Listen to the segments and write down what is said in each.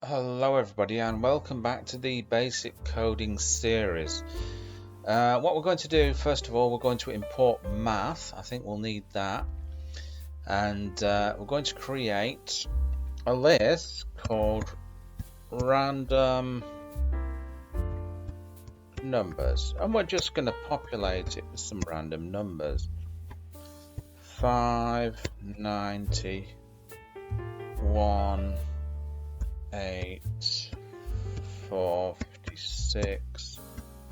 Hello everybody and welcome back to the basic coding series. What we're going to do, first of all, we're going to import math. I think we'll need that, and we're going to create a list called random numbers, and we're just going to populate it with some random numbers. 590 1 8 4 56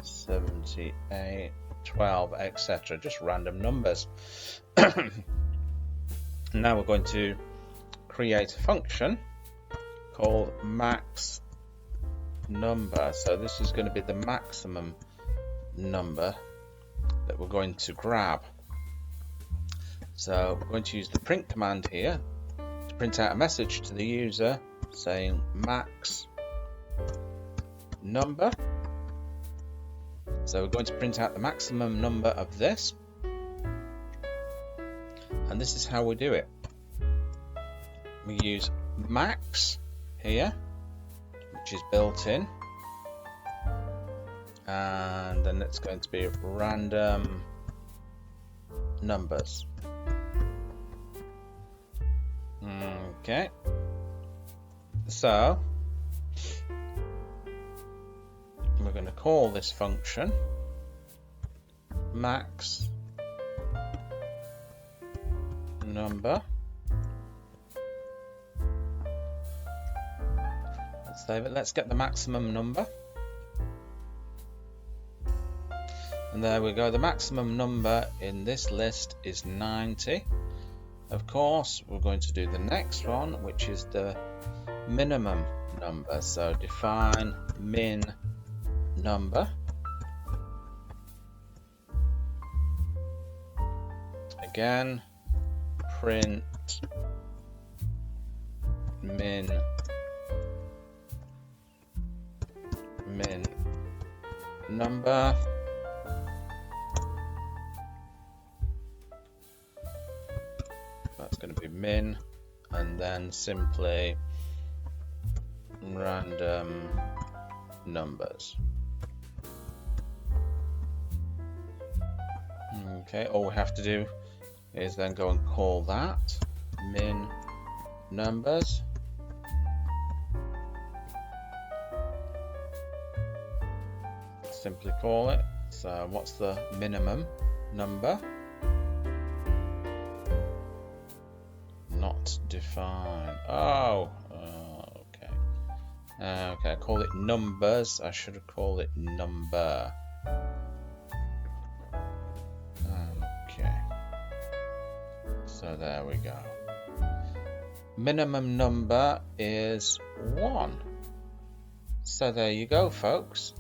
78 12, etc. Just random numbers. Now we're going to create a function called max number. So this is going to be the maximum number that we're going to grab. So we're going to use the print command here to print out a message to the user saying max number. So we're going to print out the maximum number of this, and this is how we do it. We use max here, which is built in, and then it's going to be random numbers. Okay, so we're going to call this function max number. Let's save it. Let's get the maximum number. And there we go. The maximum number in this list is 90. Of course, we're going to do the next one, which is the minimum number. So define min number. Again, print min number. That's going to be min, and then simply random numbers. Okay, all we have to do is then go and call that min numbers. Simply call it. So what's the minimum number? Not defined. Okay. Okay, I call it numbers. I should have called it number. Okay. So there we go. Minimum number is 1. So there you go, folks.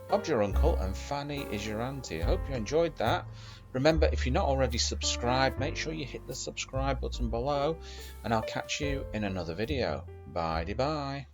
Bob's your uncle and Fanny is your auntie. I hope you enjoyed that. Remember, if you're not already subscribed, make sure you hit the subscribe button below, and I'll catch you in another video. Bye-bye.